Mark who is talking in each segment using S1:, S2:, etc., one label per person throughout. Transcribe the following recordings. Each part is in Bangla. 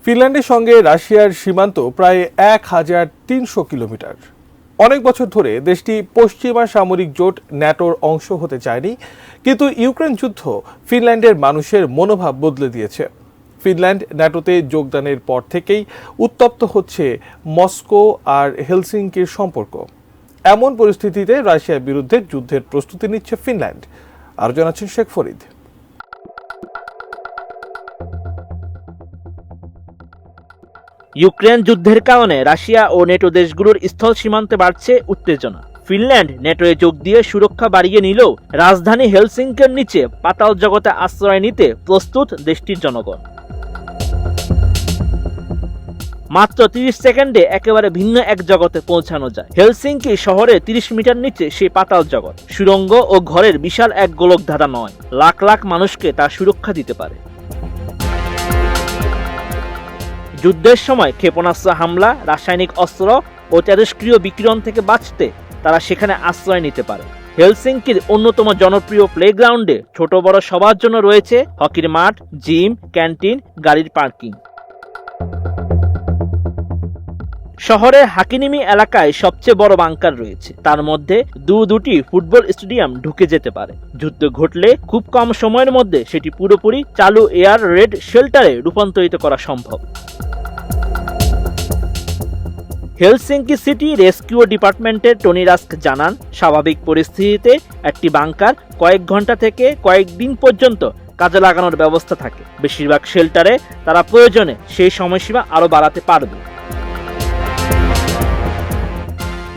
S1: ফিনল্যান্ডের সঙ্গে রাশিয়ার সীমান্ত প্রায় ১,৩০০ কিলোমিটার। অনেক বছর ধরে দেশটি পশ্চিমা সামরিক জোট ন্যাটোর অংশ হতে চায়নি, কিন্তু ইউক্রেন যুদ্ধ ফিনল্যান্ডের মানুষের মনোভাব বদলে দিয়েছে। ফিনল্যান্ড ন্যাটোতে যোগদানের পর থেকেই উত্তপ্ত হচ্ছে মস্কো আর হেলসিঙ্কির সম্পর্ক। এমন পরিস্থিতিতে রাশিয়ার বিরুদ্ধে যুদ্ধের প্রস্তুতি নিচ্ছে ফিনল্যান্ড। আরও জানাচ্ছেন শেখ ফরিদ।
S2: ইউক্রেন যুদ্ধের কারণে রাশিয়া ও নেটো দেশগুলোর স্থল সীমান্তে বাড়ছে উত্তেজনা। ফিনল্যান্ড নেটোয় যোগ দিয়ে সুরক্ষা বাড়িয়ে নিলেও রাজধানী হেলসিঙ্কির নিচে পাতাল জগতে আশ্রয় নিতে প্রস্তুত দেশটির জনগণ। মাত্র ৩০ সেকেন্ডে একেবারে ভিন্ন এক জগতে পৌঁছানো যায়। হেলসিঙ্কি শহরে ৩০ মিটার নিচে সেই পাতাল জগৎ। সুড়ঙ্গ ও ঘরের বিশাল এক গোলক ধাঁধা নয়, লাখ লাখ মানুষকে তা সুরক্ষা দিতে পারে। যুদ্ধের সময় ক্ষেপণাস্ত্র হামলা, রাসায়নিক অস্ত্র ও তেজস্ক্রিয় বিকিরণ থেকে বাঁচতে তারা সেখানে আশ্রয় নিতে পারে। হেলসিঙ্কির অন্যতম জনপ্রিয় প্লেগ্রাউন্ডে ছোট বড় সবার জন্য রয়েছে হকির মাঠ, জিম, ক্যান্টিন, গাড়ির পার্কিং। শহরের হাকিনিমি এলাকায় সবচেয়ে বড় বাংকার রয়েছে, তার মধ্যে দুটি ফুটবল স্টেডিয়াম ঢুকে যেতে পারে। যুদ্ধ ঘটলে খুব কম সময়ের মধ্যে সেটি পুরোপুরি চালু এয়ার রেড শেল্টারে রূপান্তরিত করা সম্ভব। হেলসিঙ্কি সিটি রেস্কিউ ডিপার্টমেন্টের টনি রাস্ক জানান, স্বাভাবিক পরিস্থিতিতে একটি বাংকার কয়েক ঘন্টা থেকে কয়েকদিন পর্যন্ত কাজে লাগানোর ব্যবস্থা থাকে। বেশিরভাগ শেল্টারে তারা প্রয়োজনে সেই সময়সীমা আরও বাড়াতে পারবে।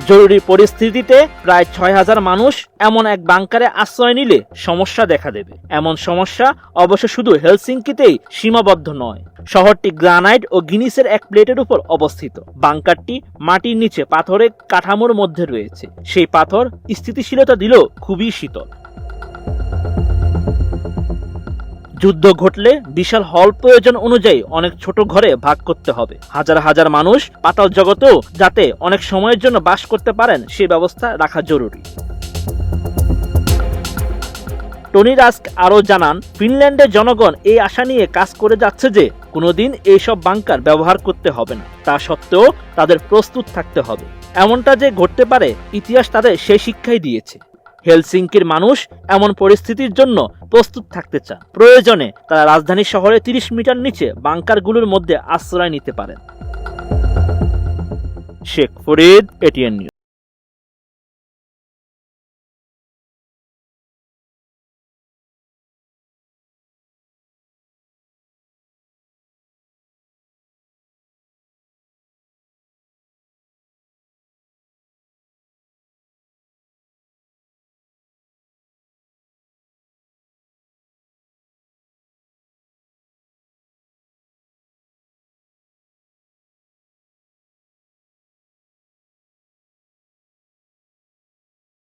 S2: জরুরি পরিস্থিতিতে প্রায় ৬,০০০ মানুষ এমন এক বাংকারে আশ্রয় নিলে সমস্যা দেখা দেবে। এমন সমস্যা অবশ্য শুধু হেলসিঙ্কিতেই সীমাবদ্ধ নয়। শহরটি গ্রানাইট ও গিনিসের এক প্লেটের উপর অবস্থিত। বাংকারটি মাটির নিচে পাথরের কাঠামোর মধ্যে রয়েছে। সেই পাথর স্থিতিশীলতা দিলেও খুবই শীতল। যুদ্ধ ঘটলে বিশাল হল প্রয়োজন অনুযায়ী অনেক ছোট ঘরে ভাগ করতে হবে। হাজার হাজার মানুষ পাতাল জগতেও যাতে অনেক সময়ের জন্য বাস করতে পারেন সে ব্যবস্থা রাখা জরুরি। টনি রাস্ক আরও জানান, ফিনল্যান্ডের জনগণ এই আশা নিয়ে কাজ করে যাচ্ছে যে কোনোদিন এইসব বাংকার ব্যবহার করতে হবে না। তা সত্ত্বেও তাদের প্রস্তুত থাকতে হবে। এমনটা যে ঘটতে পারে, ইতিহাস তাদের সেই শিক্ষাই দিয়েছে। হেলসিঙ্কির মানুষ এমন পরিস্থিতির জন্য প্রস্তুত থাকতে চান। প্রয়োজনে তারা রাজধানী শহরে ৩০ মিটার নিচে বাংকারগুলোর মধ্যে আশ্রয় নিতে পারেন। Sheikh Farid, ATN news.